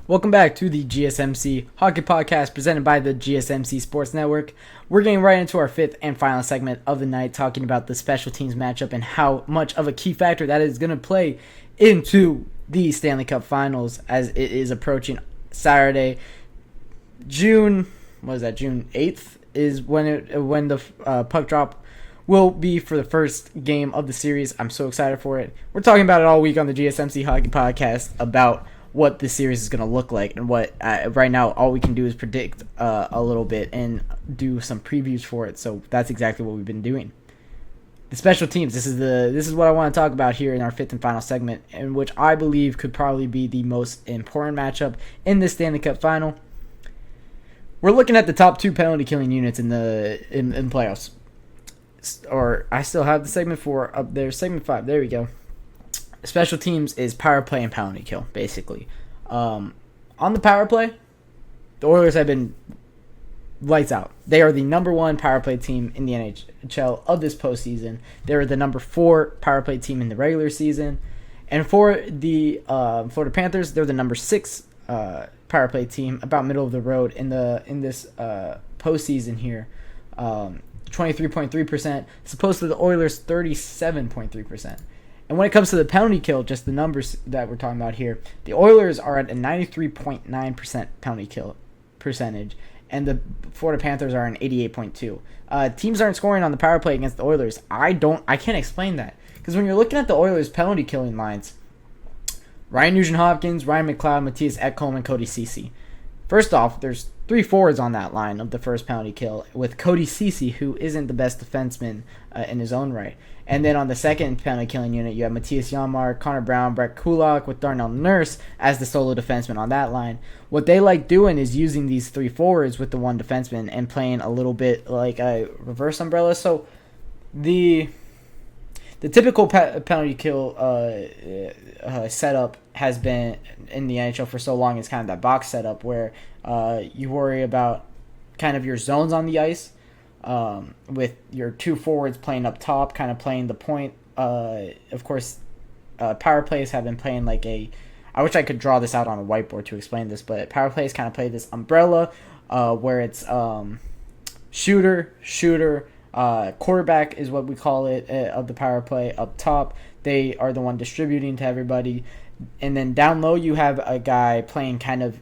Welcome back to the GSMC Hockey Podcast presented by the GSMC Sports Network. We're getting right into our fifth and final segment of the night, talking about the special teams matchup and how much of a key factor that is going to play into the Stanley Cup Finals as it is approaching Saturday, June 8th is when the puck drop will be for the first game of the series. I'm so excited for it. We're talking about it all week on the GSMC Hockey Podcast about what this series is going to look like, and what right now all we can do is predict a little bit and do some previews for it. So that's exactly what we've been doing. The special teams, this is what I want to talk about here in our fifth and final segment, in which I believe could probably be the most important matchup in this Stanley Cup Final. We're looking at the top two penalty killing units in playoffs. Or I still have the segment 4 up there, segment 5. There we go. Special teams is power play and penalty kill, basically. On the power play, the Oilers have been lights out. They are the number 1 power play team in the NHL of this postseason. They're the number 4 power play team in the regular season. And for the Florida Panthers, they're the number 6 power play team, about middle of the road in this postseason here. 23.3%, as opposed to the Oilers' 37.3%. And when it comes to the penalty kill, just the numbers that we're talking about here, the Oilers are at a 93.9% penalty kill percentage, and the Florida Panthers are an 88.2%. Teams aren't scoring on the power play against the Oilers. I can't explain that, because when you're looking at the Oilers' penalty killing lines, Ryan Nugent-Hopkins, Ryan McLeod, Matthias Ekholm, and Cody Ceci. First off, there's 3 forwards on that line of the first penalty kill, with Cody Ceci, who isn't the best defenseman in his own right. And then on the second penalty killing unit, you have Matthias Janmark, Connor Brown, Brett Kulak, with Darnell Nurse as the solo defenseman on that line. What they like doing is using these 3 forwards with the 1 defenseman and playing a little bit like a reverse umbrella. So the typical penalty kill setup has been in the NHL for so long is kind of that box setup where you worry about kind of your zones on the ice, with your 2 forwards playing up top, kind of playing the point. Of course, power plays have been playing like I wish I could draw this out on a whiteboard to explain this, but power plays kind of play this umbrella where it's shooter, quarterback is what we call it, of the power play up top. They are the one distributing to everybody. And then down low, you have a guy playing kind of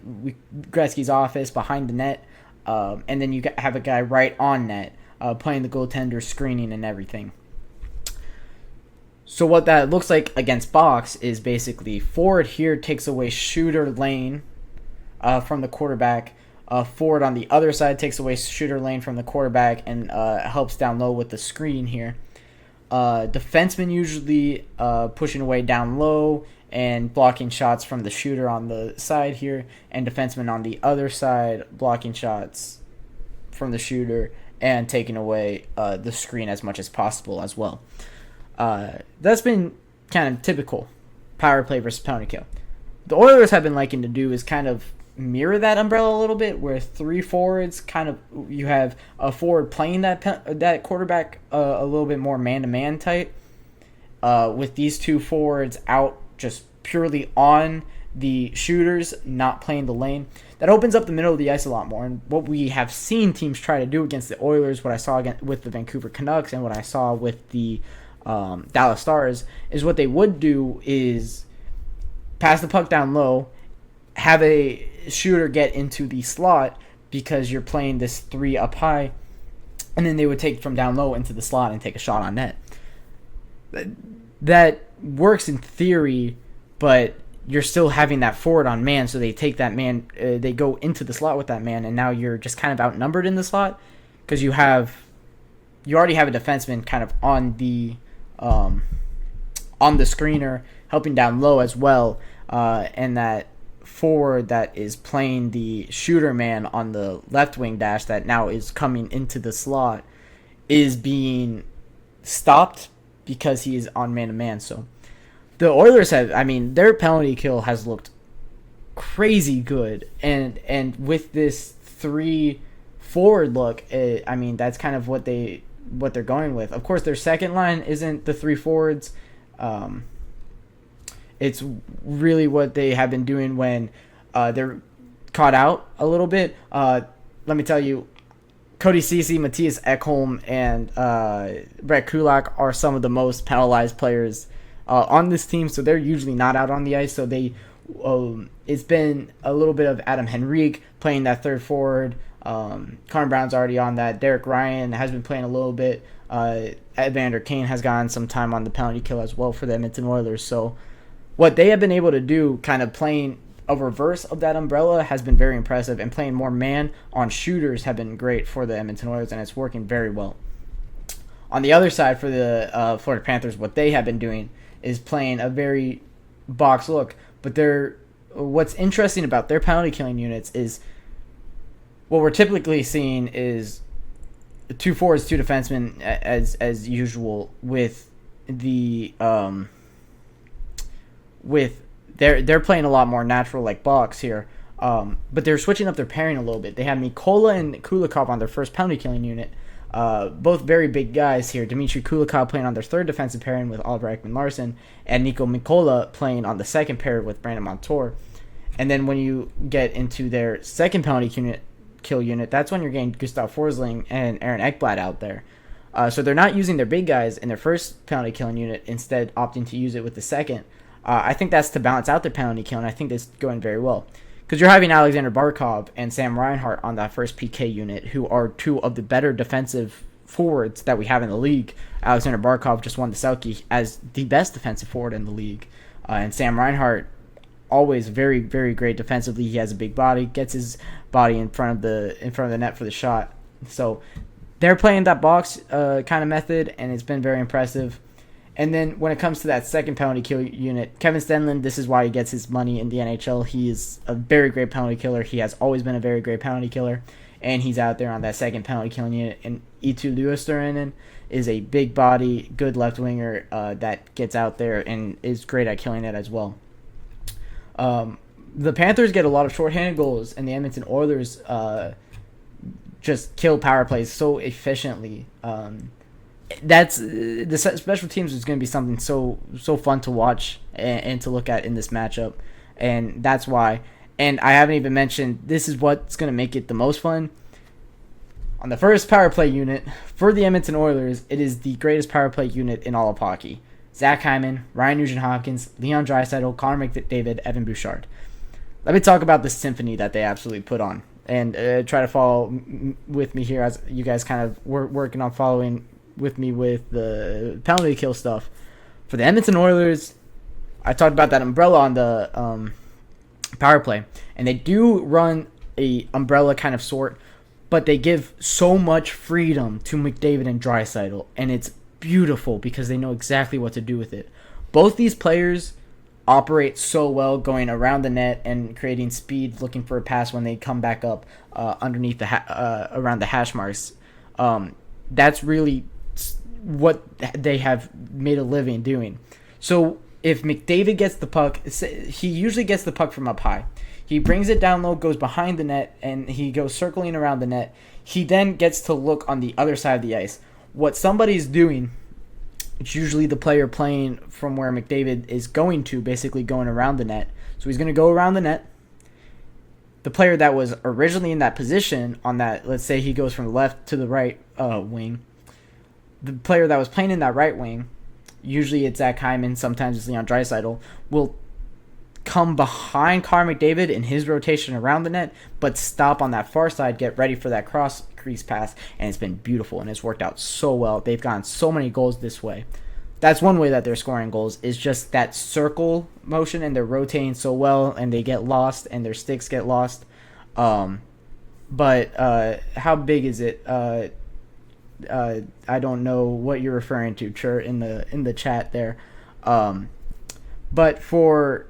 Gretzky's office behind the net. And then you have a guy right on net playing the goaltender, screening and everything. So what that looks like against box is basically forward here takes away shooter lane from the quarterback. Forward on the other side takes away shooter lane from the quarterback and helps down low with the screen here. Defenseman usually pushing away down low and blocking shots from the shooter on the side here, and defenseman on the other side blocking shots from the shooter and taking away the screen as much as possible as well. That's been kind of typical power play versus penalty kill. The Oilers have been liking to do is kind of mirror that umbrella a little bit, where 3 forwards kind of, you have a forward playing that quarterback a little bit more man-to-man type, with these 2 forwards out just purely on the shooters, not playing the lane. That opens up the middle of the ice a lot more, and what we have seen teams try to do against the Oilers, what I saw with the Vancouver Canucks and what I saw with the Dallas Stars, is what they would do is pass the puck down low, have a shooter get into the slot because you're playing this 3 up high, and then they would take from down low into the slot and take a shot on net. That works in theory, but you're still having that forward on man, so they take that man, they go into the slot with that man, and now you're just kind of outnumbered in the slot because you already have a defenseman kind of on the screener helping down low as well, and that forward that is playing the shooter man on the left wing dash that now is coming into the slot is being stopped because he is on man-to-man. So the Oilers have, their penalty kill has looked crazy good, and with this 3 forward look, that's kind of what they're going with. Of course, their second line isn't the 3 forwards. It's really what they have been doing when they're caught out a little bit. Let me tell you, Cody Ceci, Matthias Ekholm, and Brett Kulak are some of the most penalized players on this team, so they're usually not out on the ice. So it's been a little bit of Adam Henrique playing that third forward. Connor Brown's already on that. Derek Ryan has been playing a little bit. Evander Kane has gotten some time on the penalty kill as well for the Edmonton Oilers. So what they have been able to do, kind of playing a reverse of that umbrella, has been very impressive, and playing more man on shooters have been great for the Edmonton Oilers, and it's working very well. On the other side for the Florida Panthers, what they have been doing is playing a very box look, but what's interesting about their penalty killing units is what we're typically seeing is 2 forwards, 2 defensemen as usual with the they're playing a lot more natural like box here, but they're switching up their pairing a little bit. They have Mikola and Kulikov on their first penalty killing unit, both very big guys here. Dmitry Kulikov playing on their third defensive pairing with Oliver Ekman-Larsson, and Nico Mikola playing on the second pair with Brandon Montour. And then when you get into their second penalty kill unit, that's when you're getting Gustav Forsling and Aaron Ekblad out there. So they're not using their big guys in their first penalty killing unit, instead opting to use it with the second. I think that's to balance out their penalty kill, and I think that's going very well. Because you're having Alexander Barkov and Sam Reinhart on that first PK unit, who are 2 of the better defensive forwards that we have in the league. Alexander Barkov just won the Selke as the best defensive forward in the league. And Sam Reinhart, always very, very great defensively. He has a big body, gets his body in front of the net for the shot. So they're playing that box kind of method, and it's been very impressive. And then when it comes to that second penalty kill unit, Kevin Stenlund, this is why he gets his money in the NHL. He is a very great penalty killer. He has always been a very great penalty killer, and he's out there on that second penalty killing unit. And Eetu Luostarinen is a big body, good left winger that gets out there and is great at killing it as well. The Panthers get a lot of shorthanded goals, and the Edmonton Oilers just kill power plays so efficiently. That's the special teams is going to be something so fun to watch and to look at in this matchup, and that's why. And I haven't even mentioned, this is what's going to make it the most fun. On the first power play unit for the Edmonton Oilers, it is the greatest power play unit in all of hockey. Zach Hyman, Ryan Nugent-Hopkins, Leon Draisaitl, Connor McDavid, Evan Bouchard. Let me talk about the symphony that they absolutely put on, and try to follow with me here as you guys kind of working on following with me with the penalty kill stuff. For the Edmonton Oilers, I talked about that umbrella on the power play, and they do run a umbrella kind of sort, but they give so much freedom to McDavid and Draisaitl, and it's beautiful because they know exactly what to do with it. Both these players operate so well going around the net and creating speed, looking for a pass when they come back up underneath around the hash marks. That's really what they have made a living doing. So if McDavid gets the puck, he usually gets the puck from up high. He brings it down low, goes behind the net, and he goes circling around the net. He then gets to look on the other side of the ice. What somebody's doing, it's usually the player playing from where McDavid is going to, basically going around the net. So he's going to go around the net. The player that was originally in that position on that, let's say he goes from the left to the right wing, the player that was playing in that right wing, usually it's Zach Hyman, sometimes it's Leon Draisaitl, will come behind Connor McDavid in his rotation around the net, but stop on that far side, get ready for that cross crease pass, and it's been beautiful, and it's worked out so well. They've gotten so many goals this way. That's one way that they're scoring goals, is just that circle motion, and they're rotating so well, and they get lost, and their sticks get lost. But how big is it? I don't know what you're referring to, Chur, in the chat there. But for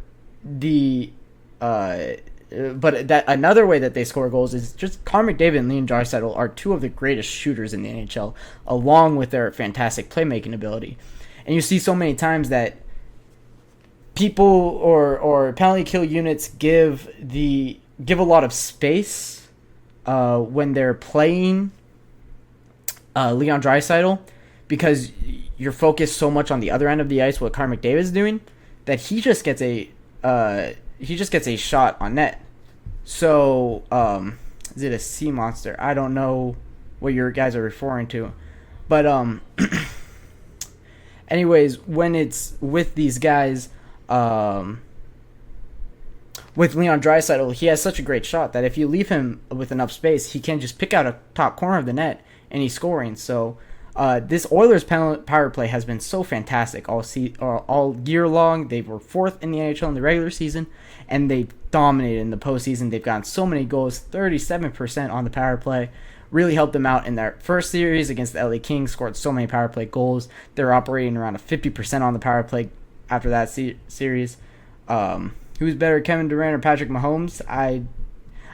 the but that another way that they score goals is just Connor McDavid and Leon Draisaitl are 2 of the greatest shooters in the NHL, along with their fantastic playmaking ability. And you see so many times that people or penalty kill units give a lot of space when they're playing Leon Draisaitl, because you're focused so much on the other end of the ice, what Connor McDavid is doing, that he just gets a shot on net. So, is it a sea monster? I don't know what your guys are referring to. But, anyways, when it's with these guys, with Leon Draisaitl, he has such a great shot that if you leave him with enough space, he can just pick out a top corner of the net and he's scoring. So this Oilers power play has been so fantastic all year long. They were 4th in the NHL in the regular season, and they dominated in the postseason. They've gotten so many goals, 37% on the power play. Really helped them out in their first series against the LA Kings, scored so many power play goals. They're operating around a 50% on the power play after that series. Who's better, Kevin Durant or Patrick Mahomes? I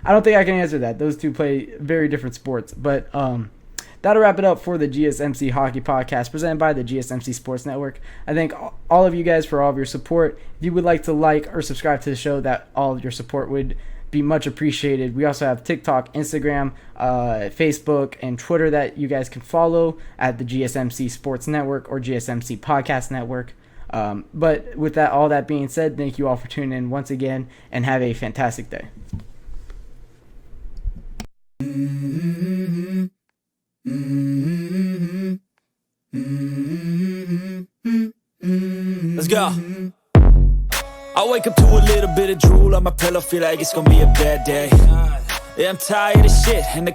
don't think I can answer that. Those two play very different sports. But that'll wrap it up for the GSMC Hockey Podcast presented by the GSMC Sports Network. I thank all of you guys for all of your support. If you would like to like or subscribe to the show, that all of your support would be much appreciated. We also have TikTok, Instagram, Facebook, and Twitter that you guys can follow at the GSMC Sports Network or GSMC Podcast Network. But with that, all that being said, thank you all for tuning in once again, and have a fantastic day. Let's go. I wake up to a little bit of drool on my pillow, feel like it's gonna be a bad day. Yeah, I'm tired of shit and the